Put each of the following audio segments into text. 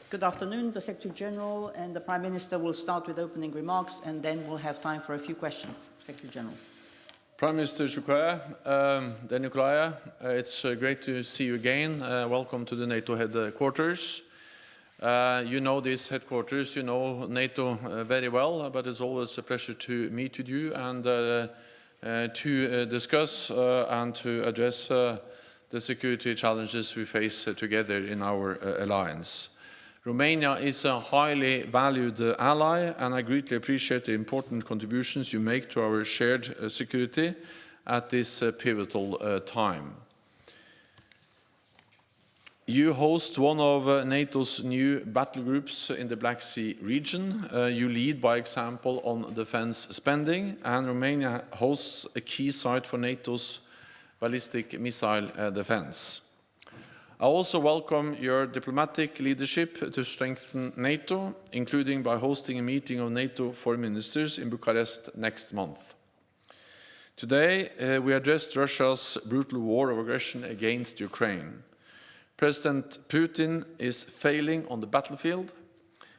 Good afternoon. The Secretary General and the Prime Minister will start with opening remarks, and then we'll have time for a few questions. Secretary General. Prime Minister Ciucă, Nicolae, it's great to see you again. Welcome to the NATO headquarters. You know these headquarters, you know NATO very well, but it's always a pleasure to meet with you and to discuss and to address the security challenges we face together in our alliance. Romania is a highly valued ally, and I greatly appreciate the important contributions you make to our shared security at this pivotal time. You host one of NATO's new battle groups in the Black Sea region. You lead by example on defense spending, and Romania hosts a key site for NATO's ballistic missile defense. I also welcome your diplomatic leadership to strengthen NATO, including by hosting a meeting of NATO foreign ministers in Bucharest next month. Today, we addressed Russia's brutal war of aggression against Ukraine. President Putin is failing on the battlefield.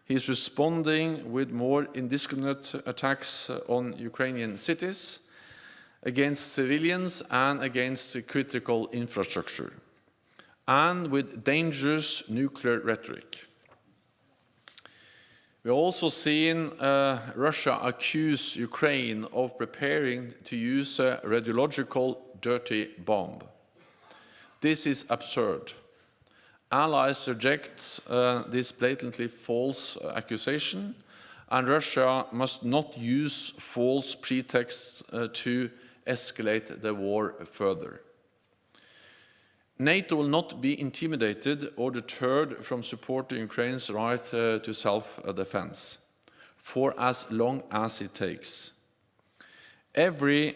He is responding with more indiscriminate attacks on Ukrainian cities, against civilians and against critical infrastructure, and with dangerous nuclear rhetoric. We are also seeing Russia accuse Ukraine of preparing to use a radiological dirty bomb. This is absurd. Allies reject this blatantly false accusation, and Russia must not use false pretexts to escalate the war further. NATO will not be intimidated or deterred from supporting Ukraine's right to self-defense for as long as it takes. Every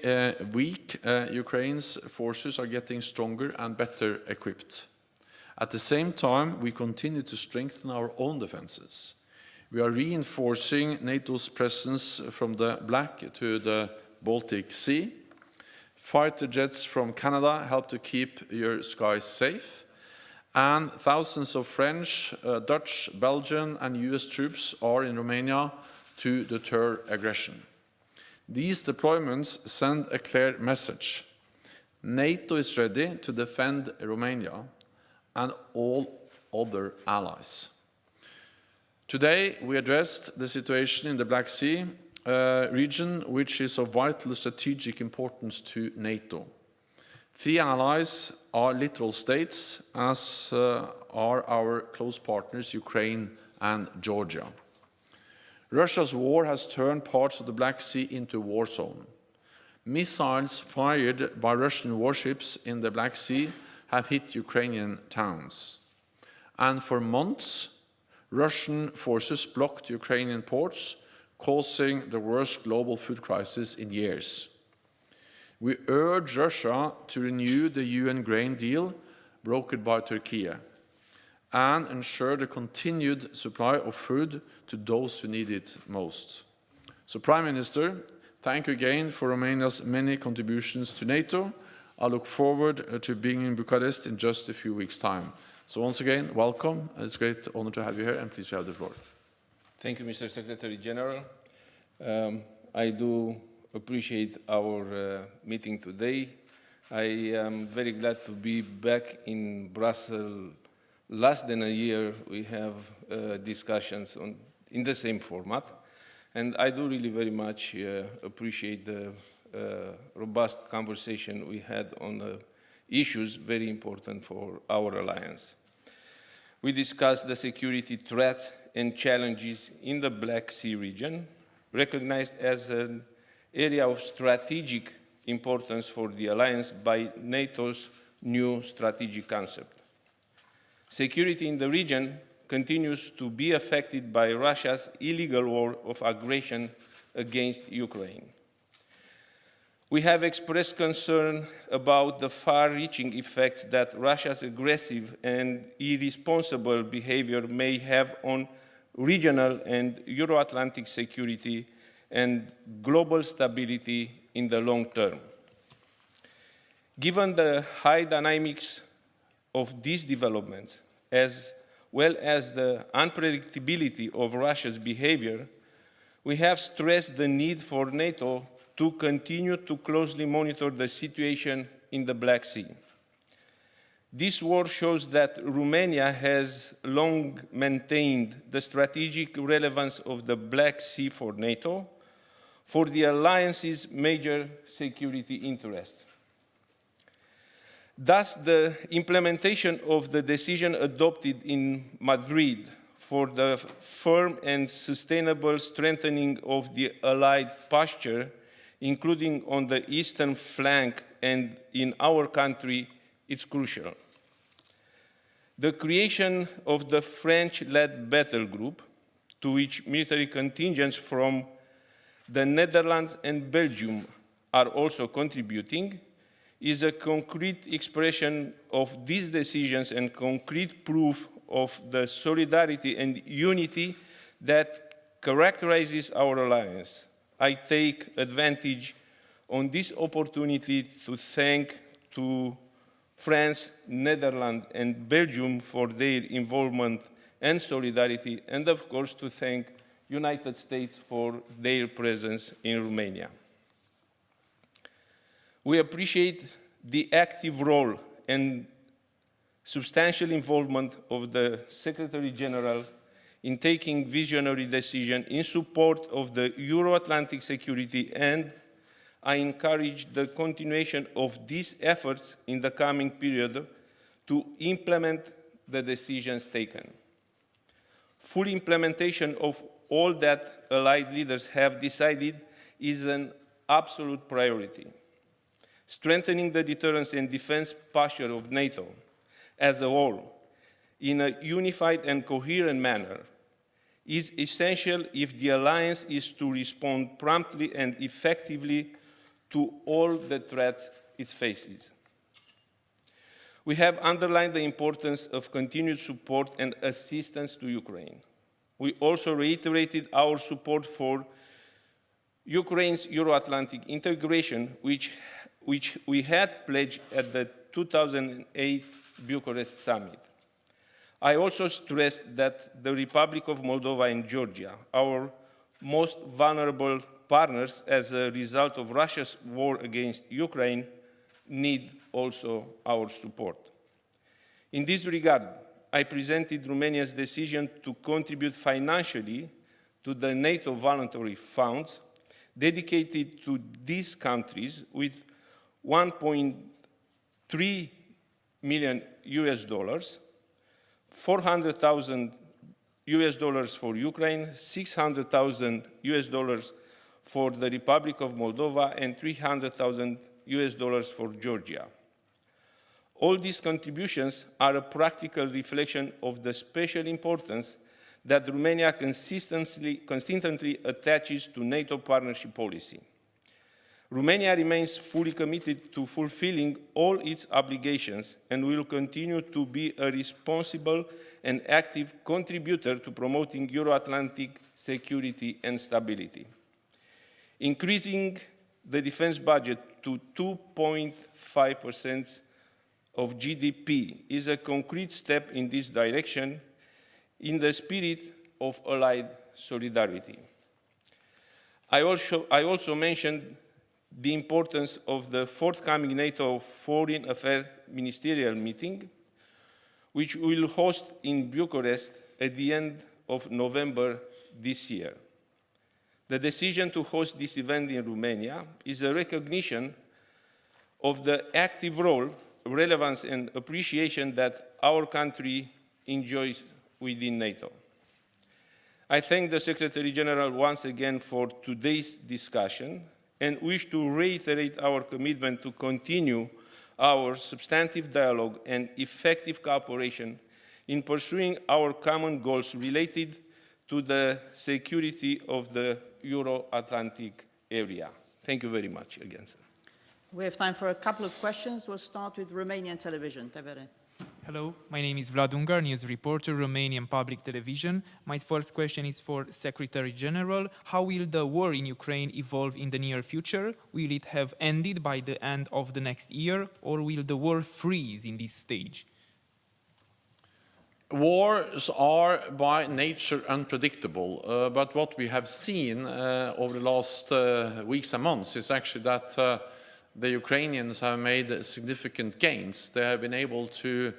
week, Ukraine's forces are getting stronger and better equipped. At the same time, we continue to strengthen our own defenses. We are reinforcing NATO's presence from the Black to the Baltic Sea. Fighter jets from Canada help to keep your skies safe, and thousands of French, Dutch, Belgian and US troops are in Romania to deter aggression. These deployments send a clear message. NATO is ready to defend Romania and all other allies. Today, we addressed the situation in the Black Sea region, which is of vital strategic importance to NATO. 3 allies are littoral states, as are our close partners Ukraine and Georgia. Russia's war has turned parts of the Black Sea into a war zone. Missiles fired by Russian warships in the Black Sea have hit Ukrainian towns. And for months, Russian forces blocked Ukrainian ports, causing the worst global food crisis in years. We urge Russia to renew the UN grain deal brokered by Turkey and ensure the continued supply of food to those who need it most. So, Prime Minister, thank you again for Romania's many contributions to NATO. I look forward to being in Bucharest in just a few weeks' time. So once again, welcome. It's a great honor to have you here, and please you have the floor. Thank you, Mr. Secretary General. I do appreciate our meeting today. I am very glad to be back in Brussels. Less than a year, we have discussions in the same format, and I do really very much appreciate the robust conversation we had on the issues very important for our alliance. We discussed the security threats and challenges in the Black Sea region, recognized as an area of strategic importance for the alliance by NATO's new strategic concept. Security in the region continues to be affected by Russia's illegal war of aggression against Ukraine. We have expressed concern about the far-reaching effects that Russia's aggressive and irresponsible behavior may have on regional and Euro-Atlantic security and global stability in the long term. Given the high dynamics of these developments, as well as the unpredictability of Russia's behavior, we have stressed the need for NATO to continue to closely monitor the situation in the Black Sea. This war shows that Romania has long maintained the strategic relevance of the Black Sea for NATO, for the alliance's major security interests. Thus, the implementation of the decision adopted in Madrid for the firm and sustainable strengthening of the Allied posture, including on the eastern flank and in our country, is crucial. The creation of the French-led battle group, to which military contingents from the Netherlands and Belgium are also contributing, is a concrete expression of these decisions and concrete proof of the solidarity and unity that characterizes our alliance. I take advantage on this opportunity to thank to France, Netherlands, and Belgium for their involvement and solidarity, and of course to thank United States for their presence in Romania. We appreciate the active role and substantial involvement of the Secretary General in taking visionary decisions in support of the Euro-Atlantic security, and I encourage the continuation of these efforts in the coming period to implement the decisions taken. Full implementation of all that Allied leaders have decided is an absolute priority. Strengthening the deterrence and defense posture of NATO as a whole in a unified and coherent manner is essential if the alliance is to respond promptly and effectively to all the threats it faces. We have underlined the importance of continued support and assistance to Ukraine. We also reiterated our support for Ukraine's Euro-Atlantic integration, which we had pledged at the 2008 Bucharest summit. I also stressed that the Republic of Moldova and Georgia, our most vulnerable partners as a result of Russia's war against Ukraine, need also our support. In this regard, I presented Romania's decision to contribute financially to the NATO voluntary funds dedicated to these countries with 1.3 million US dollars, 400,000 US dollars for Ukraine, 600,000 US dollars for the Republic of Moldova, and 300,000 US dollars for Georgia. All these contributions are a practical reflection of the special importance that Romania consistently attaches to NATO partnership policy. Romania remains fully committed to fulfilling all its obligations and will continue to be a responsible and active contributor to promoting Euro-Atlantic security and stability. Increasing the defense budget to 2.5% of GDP is a concrete step in this direction in the spirit of allied solidarity. I also mentioned the importance of the forthcoming NATO Foreign Affairs Ministerial meeting, which we will host in Bucharest at the end of November this year. The decision to host this event in Romania is a recognition of the active role, relevance, and appreciation that our country enjoys within NATO. I thank the Secretary General once again for today's discussion and wish to reiterate our commitment to continue our substantive dialogue and effective cooperation in pursuing our common goals related to the security of the Euro-Atlantic area. Thank you very much again, sir. We have time for a couple of questions. We'll start with Romanian television. Tevere. Hello, my name is Vlad Ungar, news reporter, Romanian Public Television. My first question is for Secretary General. How will the war in Ukraine evolve in the near future? Will it have ended by the end of the next year, or will the war freeze in this stage? Wars are by nature unpredictable, but what we have seen over the last weeks and months is actually that the Ukrainians have made significant gains. They have been able to,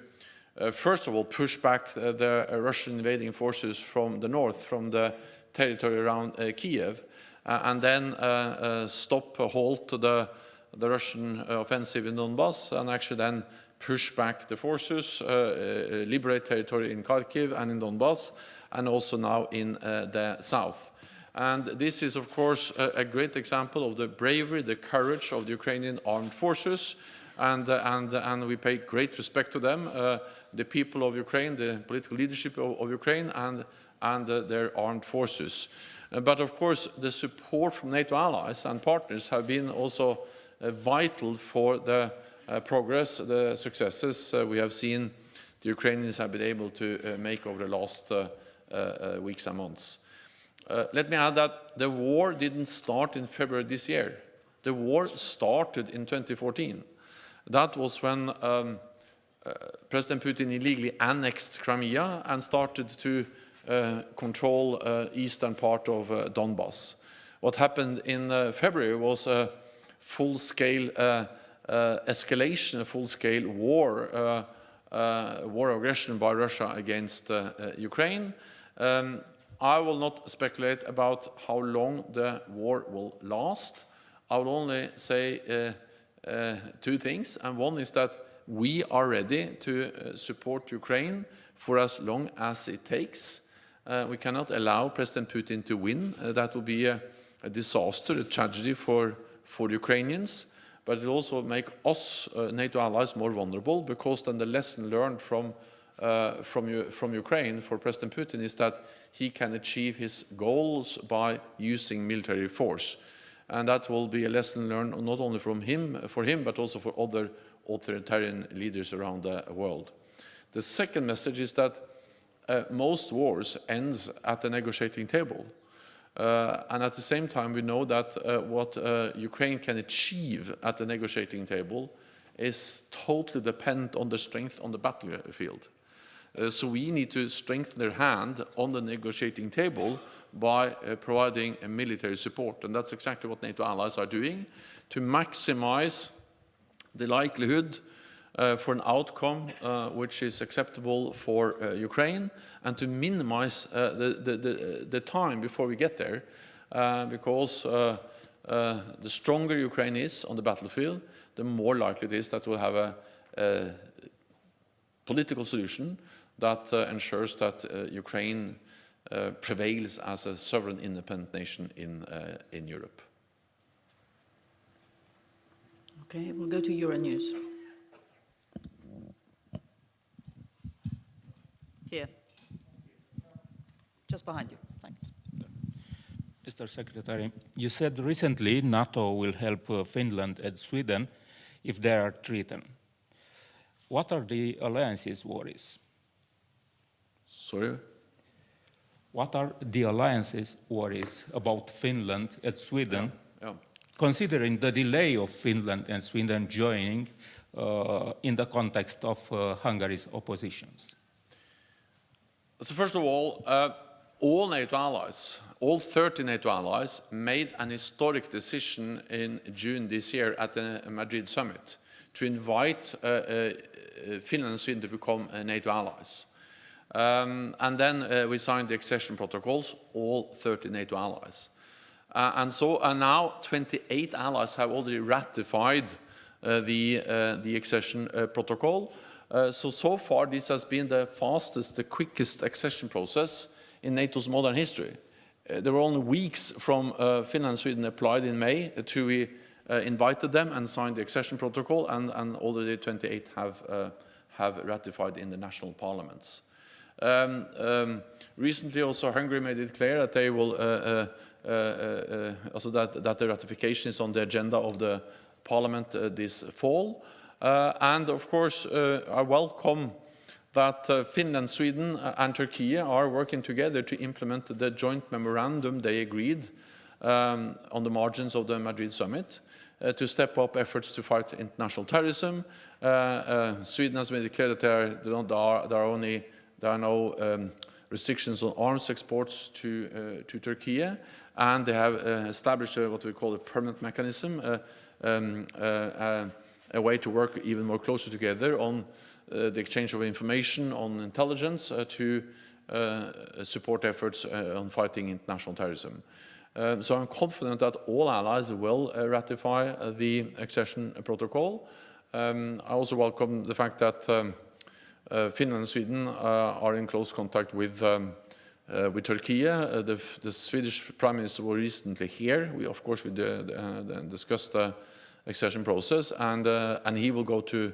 first of all, push back the Russian invading forces from the north, from the territory around Kiev, and then halt the Russian offensive in Donbass, and actually then push back the forces, liberate territory in Kharkiv and in Donbass, and also now in the south. And this is, of course, a great example of the bravery, the courage of the Ukrainian armed forces, and we pay great respect to them, the people of Ukraine, the political leadership of Ukraine, and their armed forces. But, of course, the support from NATO allies and partners have been also vital for the progress, the successes we have seen the Ukrainians have been able to make over the last weeks and months. Let me add that the war didn't start in February this year. The war started in 2014. That was when President Putin illegally annexed Crimea and started to control eastern part of Donbass. What happened in February was a full-scale escalation, a full-scale war aggression by Russia against Ukraine. I will not speculate about how long the war will last. I will only say two things, and one is that we are ready to support Ukraine for as long as it takes. We cannot allow President Putin to win. That will be a disaster, a tragedy for the Ukrainians. But it will also make us, NATO allies, more vulnerable, because then the lesson learned from Ukraine for President Putin is that he can achieve his goals by using military force. And that will be a lesson learned not only for him, but also for other authoritarian leaders around the world. The second message is that most wars ends at the negotiating table. And at the same time, we know that what Ukraine can achieve at the negotiating table is totally dependent on the strength on the battlefield. So we need to strengthen their hand on the negotiating table by providing military support. And that's exactly what NATO allies are doing to maximize the likelihood for an outcome which is acceptable for Ukraine, and to minimize the time before we get there, because the stronger Ukraine is on the battlefield, the more likely it is that we'll have a political solution that ensures that Ukraine prevails as a sovereign independent nation in Europe. Okay, we'll go to Euronews. Here. Just behind you. Thanks. Mr. Secretary, you said recently NATO will help Finland and Sweden if they are threatened. What are the alliance's worries? Sorry? What are the alliance's worries about Finland and Sweden, considering the delay of Finland and Sweden joining in the context of Hungary's oppositions? So first of all NATO allies, all 30 NATO allies, made an historic decision in June this year at the Madrid summit to invite Finland and Sweden to become NATO allies. And then we signed the accession protocols, all 30 NATO allies. And now 28 allies have already ratified the accession protocol. So far, this has been the fastest, the quickest accession process in NATO's modern history. There were only weeks from Finland and Sweden applied in May to we invited them and signed the accession protocol, and already 28 have ratified in the national parliaments. Recently, also Hungary made it clear that they will also that the ratification is on the agenda of the parliament this fall. And of course, I welcome that Finland, Sweden and Turkey are working together to implement the joint memorandum they agreed on the margins of the Madrid summit to step up efforts to fight international terrorism. Sweden has made it clear that there are only there are no restrictions on arms exports to Turkey, and they have established what we call a permanent mechanism, a way to work even more closely together on the exchange of information on intelligence to support efforts on fighting international terrorism. So I'm confident that all allies will ratify the accession protocol. I also welcome the fact that Finland and Sweden are in close contact with Turkey. The Swedish Prime Minister was recently here. Of course, we discussed the accession process, and he will go to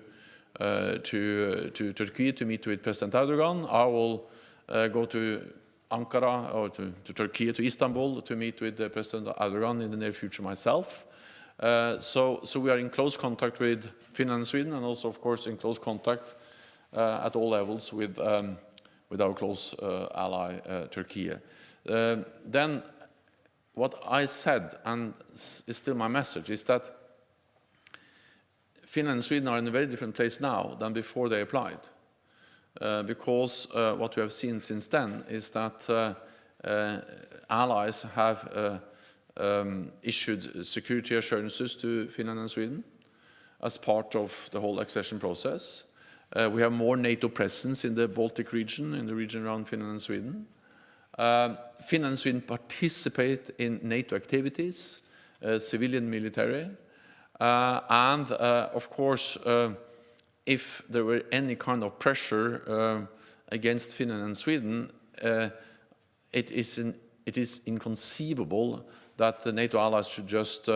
Turkey to meet with President Erdogan. I will go to Ankara or to Turkey, to Istanbul, to meet with President Erdogan in the near future myself. So we are in close contact with Finland and Sweden, and also, of course, in close contact at all levels with our close ally, Turkey. Then what I said, and is still my message, is that Finland and Sweden are in a very different place now than before they applied. Because what we have seen since then is that allies have issued security assurances to Finland and Sweden as part of the whole accession process. We have more NATO presence in the Baltic region, in the region around Finland and Sweden. Finland and Sweden participate in NATO activities, civilian, military, and of course, if there were any kind of pressure against Finland and Sweden, it is inconceivable that the NATO allies should just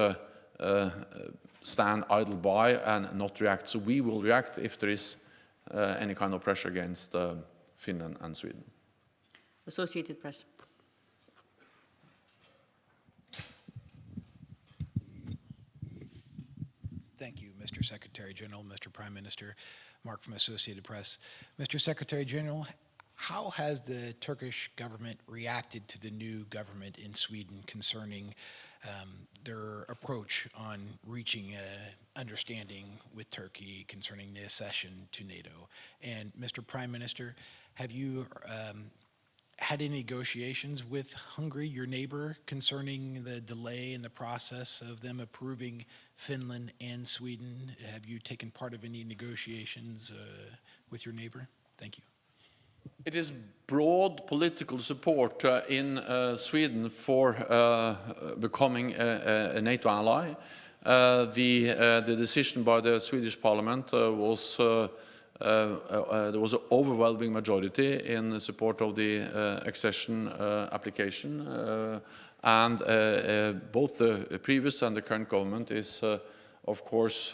stand idle by and not react. So we will react if there is any kind of pressure against Finland and Sweden. Associated Press. Thank you, Mr. Secretary General, Mr. Prime Minister. Mark from Associated Press. Mr. Secretary General, how has the Turkish government reacted to the new government in Sweden concerning their approach on reaching an understanding with Turkey concerning the accession to NATO? And Mr. Prime Minister, have you had any negotiations with Hungary, your neighbor, concerning the delay in the process of them approving Finland and Sweden? Have you taken part of any negotiations with your neighbor? Thank you. It is broad political support in Sweden for becoming a NATO ally. The decision by the Swedish Parliament was there was an overwhelming majority in support of the accession application, and both the previous and the current government is, of course,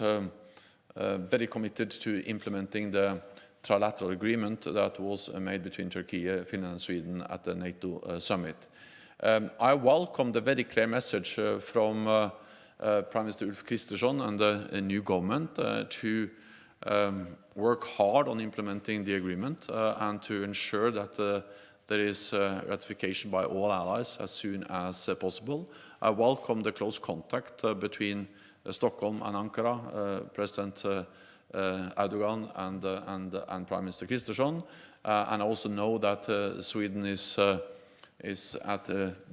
very committed to implementing the trilateral agreement that was made between Turkey, Finland and Sweden at the NATO summit. I welcome the very clear message from Prime Minister Ulf Kristersson and the new government to work hard on implementing the agreement and to ensure that there is ratification by all allies as soon as possible. I welcome the close contact between Stockholm and Ankara, President Erdogan and Prime Minister Kristersson, and I also know that Sweden is at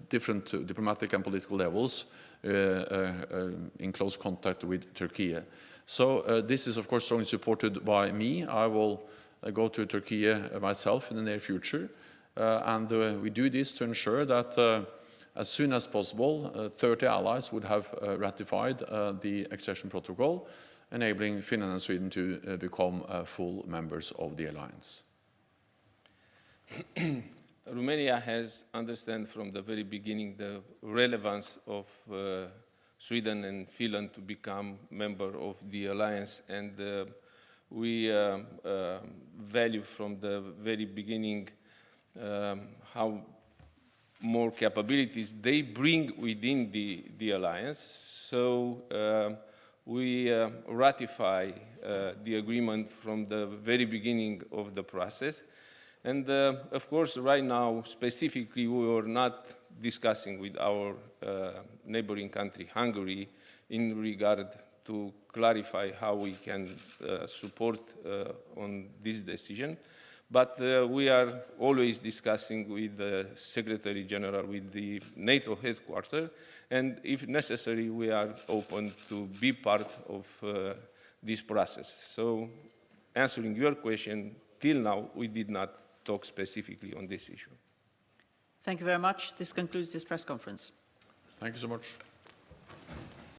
different diplomatic and political levels in close contact with Turkey. So this is of course strongly supported by me. I will go to Turkey myself in the near future, and we do this to ensure that as soon as possible 30 allies would have ratified the accession protocol, enabling Finland and Sweden to become full members of the alliance. Romania has understood from the very beginning the relevance of Sweden and Finland to become member of the alliance, and we value from the very beginning how more capabilities they bring within the alliance. So we ratify the agreement from the very beginning of the process. And of course, right now, specifically, we are not discussing with our neighboring country, Hungary, in regard to clarify how we can support on this decision. But we are always discussing with the Secretary General, with the NATO headquarters, and if necessary, we are open to be part of this process. So, answering your question, till now, we did not talk specifically on this issue. Thank you very much. This concludes this press conference. Thank you so much.